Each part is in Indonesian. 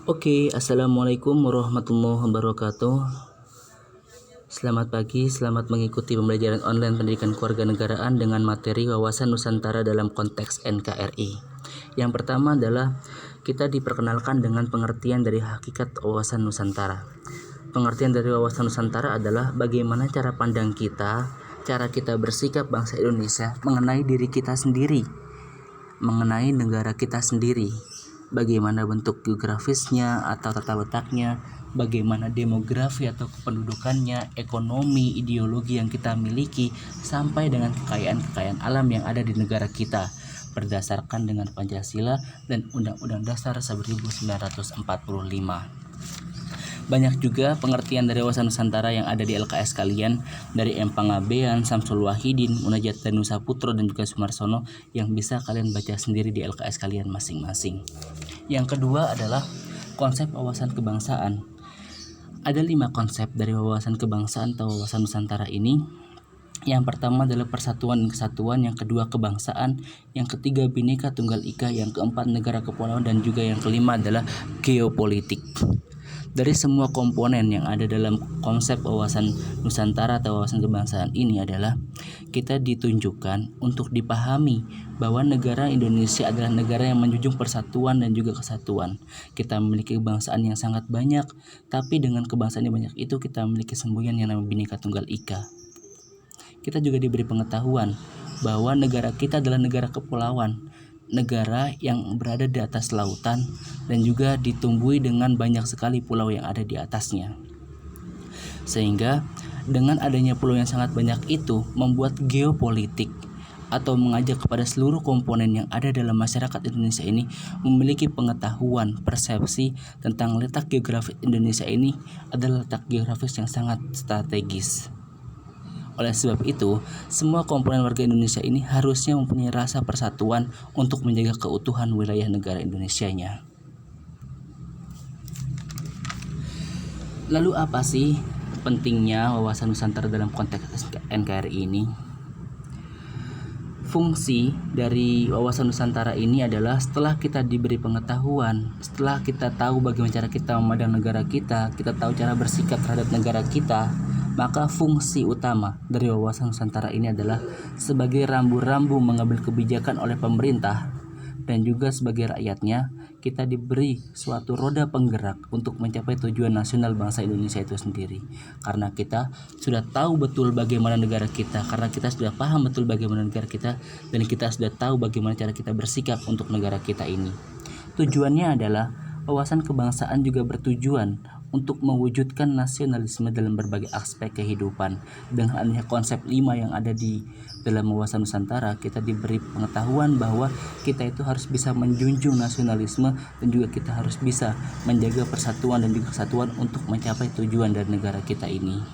Oke, Assalamualaikum warahmatullahi wabarakatuh. Selamat pagi, selamat mengikuti pembelajaran online pendidikan kewarganegaraan dengan materi wawasan Nusantara dalam konteks NKRI. Yang pertama adalah kita diperkenalkan dengan pengertian dari hakikat wawasan Nusantara. Pengertian dari wawasan Nusantara adalah bagaimana cara pandang kita, cara kita bersikap bangsa Indonesia mengenai diri kita sendiri, mengenai negara kita sendiri. Bagaimana bentuk geografisnya atau tata letaknya, bagaimana demografi atau kependudukannya, ekonomi, ideologi yang kita miliki, sampai dengan kekayaan-kekayaan alam yang ada di negara kita berdasarkan dengan Pancasila dan Undang-Undang Dasar 1945. Banyak juga pengertian dari wawasan Nusantara yang ada di LKS kalian, dari M. Panggabean, Samsul Wahidin, Munajat Danusa Putro, dan juga Sumarsono, yang bisa kalian baca sendiri di LKS kalian masing-masing. Yang kedua adalah konsep wawasan kebangsaan. Ada 5 konsep dari wawasan kebangsaan atau wawasan Nusantara ini. Yang pertama adalah persatuan dan kesatuan, yang kedua kebangsaan, yang ketiga Bhinneka Tunggal Ika, yang keempat negara kepulauan, dan juga yang kelima adalah geopolitik. Dari semua komponen yang ada dalam konsep wawasan Nusantara atau wawasan kebangsaan ini adalah kita ditunjukkan untuk dipahami bahwa negara Indonesia adalah negara yang menjunjung persatuan dan juga kesatuan. Kita memiliki kebangsaan yang sangat banyak, tapi dengan kebangsaan yang banyak itu kita memiliki semboyan yang namanya Bhinneka Tunggal Ika. Kita juga diberi pengetahuan bahwa negara kita adalah negara kepulauan, negara yang berada di atas lautan dan juga ditumbuhi dengan banyak sekali pulau yang ada di atasnya. Sehingga dengan adanya pulau yang sangat banyak itu membuat geopolitik atau mengajak kepada seluruh komponen yang ada dalam masyarakat Indonesia ini memiliki pengetahuan, persepsi tentang letak geografis Indonesia ini adalah letak geografis yang sangat strategis. Oleh sebab itu, semua komponen warga Indonesia ini harusnya mempunyai rasa persatuan untuk menjaga keutuhan wilayah negara Indonesianya. Lalu apa sih pentingnya wawasan Nusantara dalam konteks NKRI ini? Fungsi dari wawasan Nusantara ini adalah setelah kita diberi pengetahuan, setelah kita tahu bagaimana cara kita memandang negara kita tahu cara bersikap terhadap negara kita, maka fungsi utama dari wawasan Nusantara ini adalah sebagai rambu-rambu mengambil kebijakan oleh pemerintah dan juga sebagai rakyatnya kita diberi suatu roda penggerak untuk mencapai tujuan nasional bangsa Indonesia itu sendiri. Karena kita sudah tahu betul bagaimana negara kita, karena kita sudah paham betul bagaimana negara kita, dan kita sudah tahu bagaimana cara kita bersikap untuk negara kita ini. Tujuannya adalah wawasan kebangsaan juga bertujuan untuk mewujudkan nasionalisme dalam berbagai aspek kehidupan. Dengan adanya konsep 5 yang ada di dalam wawasan Nusantara, kita diberi pengetahuan bahwa kita itu harus bisa menjunjung nasionalisme dan juga kita harus bisa menjaga persatuan dan juga kesatuan untuk mencapai tujuan dari negara kita ini.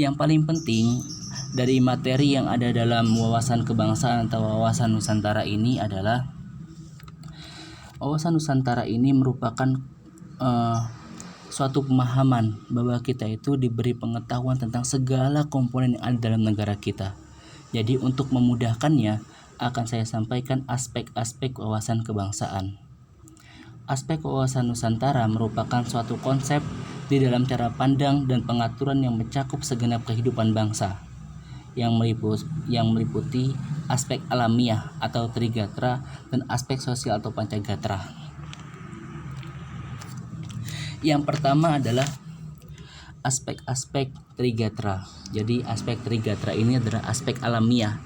Yang paling penting dari materi yang ada dalam wawasan kebangsaan atau wawasan Nusantara ini adalah wawasan Nusantara ini merupakan suatu pemahaman bahwa kita itu diberi pengetahuan tentang segala komponen yang ada dalam negara kita. Jadi untuk memudahkannya akan saya sampaikan aspek-aspek wawasan kebangsaan. Aspek wawasan Nusantara merupakan suatu konsep di dalam cara pandang dan pengaturan yang mencakup segenap kehidupan bangsa, yang meliputi aspek alamiah atau Trigatra dan aspek sosial atau Pancagatra. Yang pertama adalah aspek-aspek Trigatra. Jadi aspek Trigatra ini adalah aspek alamiah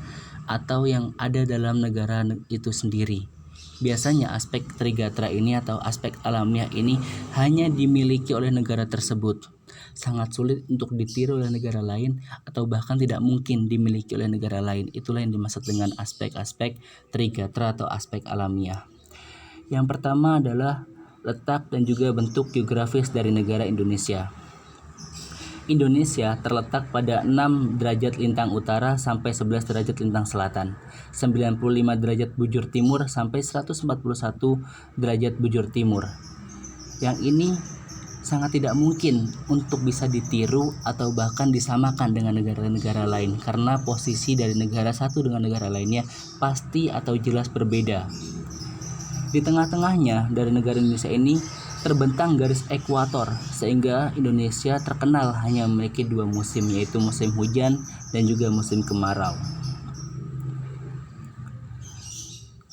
atau yang ada dalam negara itu sendiri. Biasanya aspek Trigatra ini atau aspek alamiah ini hanya dimiliki oleh negara tersebut. Sangat sulit untuk ditiru oleh negara lain atau bahkan tidak mungkin dimiliki oleh negara lain. Itulah yang dimaksud dengan aspek-aspek Trigatra atau aspek alamiah. Yang pertama adalah letak dan juga bentuk geografis dari negara Indonesia. Indonesia terletak pada 6 derajat lintang utara sampai 11 derajat lintang selatan, 95 derajat bujur timur sampai 141 derajat bujur timur. Yang ini sangat tidak mungkin untuk bisa ditiru atau bahkan disamakan dengan negara-negara lain, karena posisi dari negara satu dengan negara lainnya pasti atau jelas berbeda. Di tengah-tengahnya dari negara Indonesia ini terbentang garis ekuator, sehingga Indonesia terkenal hanya memiliki 2 musim, yaitu musim hujan dan juga musim kemarau.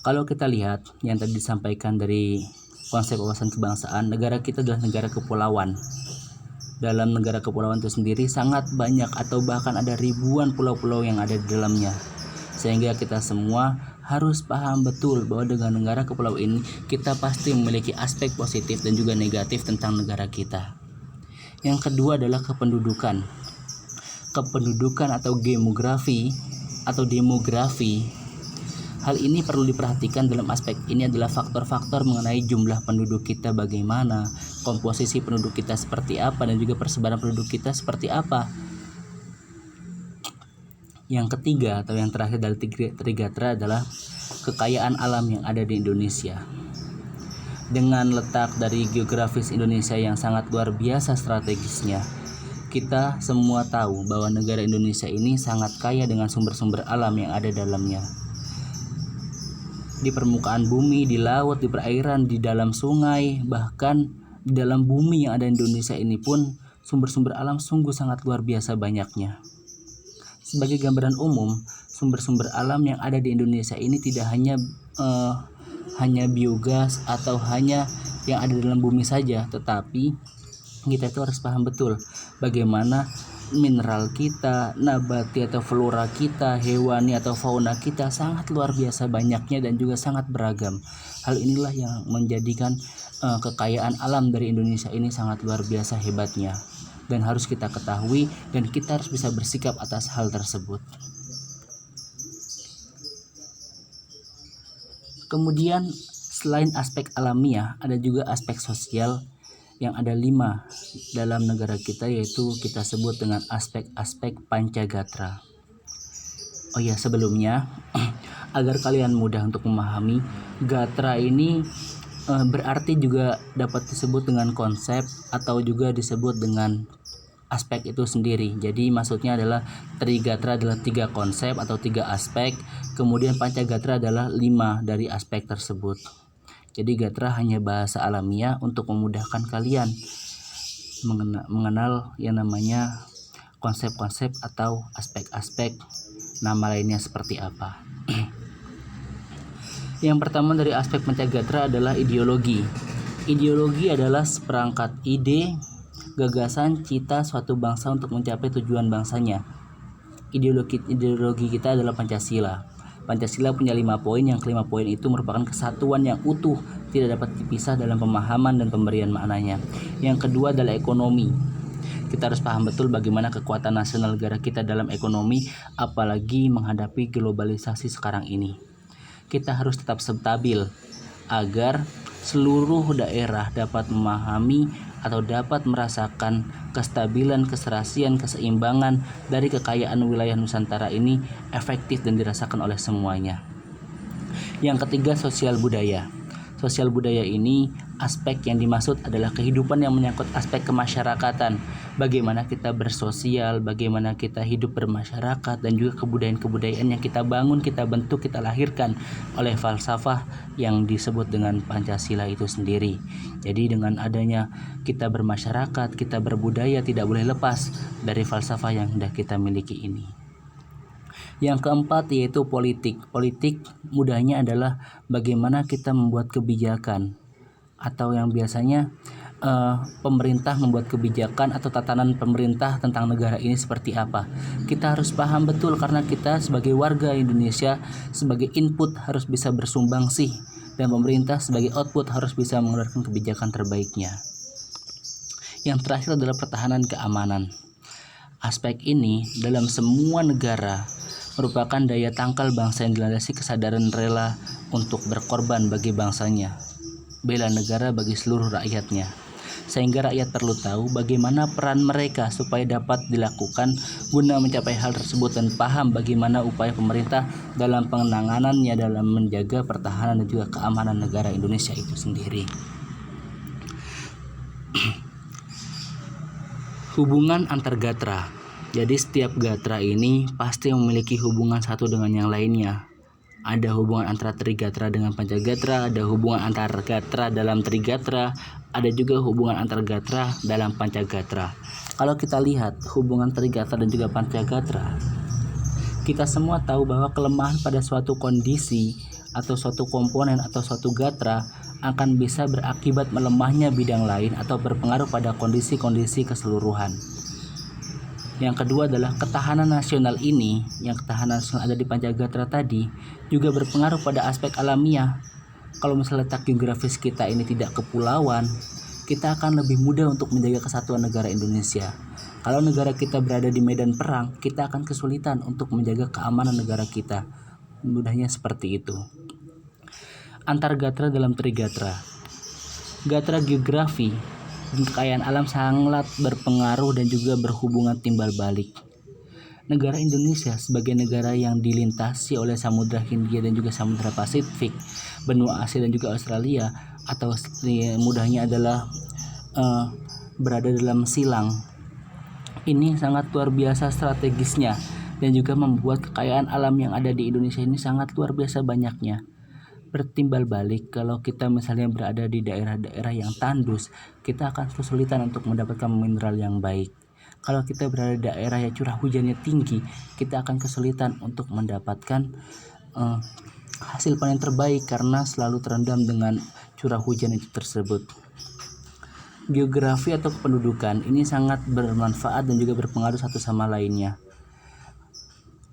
Kalau kita lihat yang tadi disampaikan dari konsep wawasan kebangsaan, negara kita adalah negara kepulauan. Dalam negara kepulauan itu sendiri sangat banyak atau bahkan ada ribuan pulau-pulau yang ada di dalamnya. Sehingga kita semua harus paham betul bahwa dengan negara kepulauan ini kita pasti memiliki aspek positif dan juga negatif tentang negara kita. Yang kedua adalah kependudukan. Kependudukan atau demografi. Hal ini perlu diperhatikan. Dalam aspek ini adalah faktor-faktor mengenai jumlah penduduk kita bagaimana, komposisi penduduk kita seperti apa, dan juga persebaran penduduk kita seperti apa. Yang ketiga atau yang terakhir dari Trigatra adalah kekayaan alam yang ada di Indonesia. Dengan letak dari geografis Indonesia yang sangat luar biasa strategisnya, kita semua tahu bahwa negara Indonesia ini sangat kaya dengan sumber-sumber alam yang ada dalamnya. Di permukaan bumi, di laut, di perairan, di dalam sungai, bahkan di dalam bumi yang ada di Indonesia ini pun sumber-sumber alam sungguh sangat luar biasa banyaknya. Sebagai gambaran umum, sumber-sumber alam yang ada di Indonesia ini tidak hanya biogas atau hanya yang ada dalam bumi saja, tetapi kita itu harus paham betul bagaimana mineral kita, nabati atau flora kita, hewani atau fauna kita sangat luar biasa banyaknya dan juga sangat beragam. Hal inilah yang menjadikan kekayaan alam dari Indonesia ini sangat luar biasa hebatnya, dan harus kita ketahui dan kita harus bisa bersikap atas hal tersebut. Kemudian selain aspek alamiah, ada juga aspek sosial yang ada 5 dalam negara kita, yaitu kita sebut dengan aspek-aspek Pancagatra. Oh ya, sebelumnya agar kalian mudah untuk memahami, gatra ini berarti juga dapat disebut dengan konsep atau juga disebut dengan aspek itu sendiri. Jadi maksudnya adalah Trigatra adalah 3 konsep atau 3 aspek, kemudian Pancagatra adalah 5 dari aspek tersebut. Jadi gatra hanya bahasa alamiah untuk memudahkan kalian mengenal yang namanya konsep-konsep atau aspek-aspek, nama lainnya seperti apa. Yang pertama dari aspek Pancagatra adalah ideologi. Ideologi adalah seperangkat ide, gagasan, cita suatu bangsa untuk mencapai tujuan bangsanya. Ideologi kita adalah Pancasila. Pancasila punya 5 poin, yang ke-5 poin itu merupakan kesatuan yang utuh, tidak dapat dipisah dalam pemahaman dan pemberian maknanya. Yang kedua adalah ekonomi. Kita harus paham betul bagaimana kekuatan nasional negara kita dalam ekonomi, apalagi menghadapi globalisasi sekarang ini. Kita harus tetap stabil agar seluruh daerah dapat memahami atau dapat merasakan kestabilan, keserasian, keseimbangan dari kekayaan wilayah Nusantara ini efektif dan dirasakan oleh semuanya. Yang ketiga, sosial budaya. Sosial budaya ini aspek yang dimaksud adalah kehidupan yang menyangkut aspek kemasyarakatan. Bagaimana kita bersosial, bagaimana kita hidup bermasyarakat, dan juga kebudayaan-kebudayaan yang kita bangun, kita bentuk, kita lahirkan oleh falsafah yang disebut dengan Pancasila itu sendiri. Jadi dengan adanya kita bermasyarakat, kita berbudaya, tidak boleh lepas dari falsafah yang sudah kita miliki ini. Yang keempat yaitu politik. Politik mudahnya adalah bagaimana kita membuat kebijakan, atau yang biasanya pemerintah membuat kebijakan atau tatanan pemerintah tentang negara ini seperti apa. Kita harus paham betul karena kita sebagai warga Indonesia sebagai input harus bisa bersumbangsi, dan pemerintah sebagai output harus bisa mengeluarkan kebijakan terbaiknya. Yang terakhir adalah pertahanan keamanan. Aspek ini dalam semua negara merupakan daya tangkal bangsa yang dilandasi kesadaran rela untuk berkorban bagi bangsanya, bela negara bagi seluruh rakyatnya, sehingga rakyat perlu tahu bagaimana peran mereka supaya dapat dilakukan guna mencapai hal tersebut, dan paham bagaimana upaya pemerintah dalam penanganannya dalam menjaga pertahanan dan juga keamanan negara Indonesia itu sendiri. Hubungan antar gatra. Jadi setiap gatra ini pasti memiliki hubungan satu dengan yang lainnya. Ada hubungan antara trigatra dengan pancagatra, ada hubungan antar gatra dalam trigatra, ada juga hubungan antar gatra dalam pancagatra. Kalau kita lihat hubungan trigatra dan juga pancagatra, kita semua tahu bahwa kelemahan pada suatu kondisi atau suatu komponen atau suatu gatra akan bisa berakibat melemahnya bidang lain atau berpengaruh pada kondisi-kondisi keseluruhan. Yang kedua adalah ketahanan nasional ini, yang ketahanan nasional ada di pancagatra tadi, juga berpengaruh pada aspek alamiah. Kalau misalnya letak geografis kita ini tidak kepulauan, kita akan lebih mudah untuk menjaga kesatuan negara Indonesia. Kalau negara kita berada di medan perang, kita akan kesulitan untuk menjaga keamanan negara kita. Mudahnya seperti itu. Antar gatra dalam trigatra. Gatra geografi, kekayaan alam sangat berpengaruh dan juga berhubungan timbal balik. Negara Indonesia sebagai negara yang dilintasi oleh Samudra Hindia dan juga Samudra Pasifik, benua Asia dan juga Australia, atau mudahnya adalah berada dalam silang. Ini sangat luar biasa strategisnya dan juga membuat kekayaan alam yang ada di Indonesia ini sangat luar biasa banyaknya. Bertimbal balik, kalau kita misalnya berada di daerah-daerah yang tandus, kita akan kesulitan untuk mendapatkan mineral yang baik. Kalau kita berada di daerah yang curah hujannya tinggi, kita akan kesulitan untuk mendapatkan hasil panen terbaik karena selalu terendam dengan curah hujan itu tersebut. Geografi atau kependudukan ini sangat bermanfaat dan juga berpengaruh satu sama lainnya.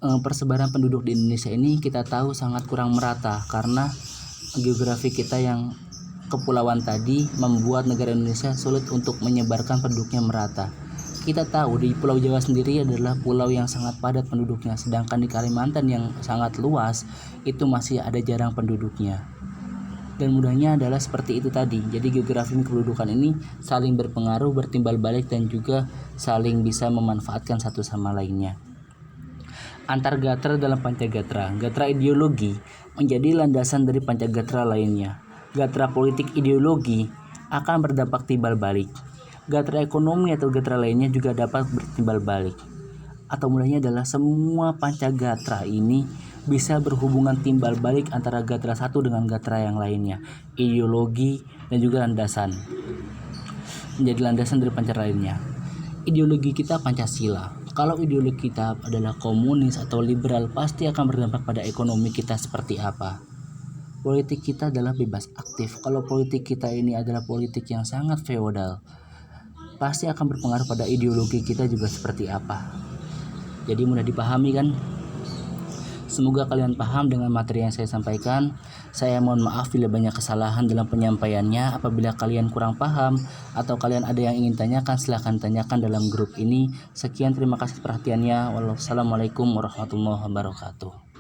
Persebaran penduduk di Indonesia ini kita tahu sangat kurang merata karena geografi kita yang kepulauan tadi membuat negara Indonesia sulit untuk menyebarkan penduduknya merata. Kita tahu di Pulau Jawa sendiri adalah pulau yang sangat padat penduduknya, sedangkan di Kalimantan yang sangat luas itu masih ada jarang penduduknya. Dan mudahnya adalah seperti itu tadi. Jadi geografi dan kependudukan ini saling berpengaruh, bertimbal balik dan juga saling bisa memanfaatkan satu sama lainnya. Antar gatra dalam pancagatra. Gatra ideologi menjadi landasan dari pancagatra lainnya. Gatra politik ideologi akan berdampak timbal balik. Gatra ekonomi atau gatra lainnya juga dapat bertimbal balik. Atau mudahnya adalah semua pancagatra ini bisa berhubungan timbal balik antara gatra satu dengan gatra yang lainnya. Ideologi dan juga landasan. Menjadi landasan dari pancagatra lainnya. Ideologi kita Pancasila. Kalau ideologi kita adalah komunis atau liberal, pasti akan berdampak pada ekonomi kita seperti apa. Politik kita adalah bebas aktif. Kalau politik kita ini adalah politik yang sangat feodal, pasti akan berpengaruh pada ideologi kita juga seperti apa. Jadi mudah dipahami kan? Semoga kalian paham dengan materi yang saya sampaikan. Saya mohon maaf bila banyak kesalahan dalam penyampaiannya. Apabila kalian kurang paham atau kalian ada yang ingin tanyakan, silahkan tanyakan dalam grup ini. Sekian, terima kasih perhatiannya. Wassalamualaikum warahmatullahi wabarakatuh.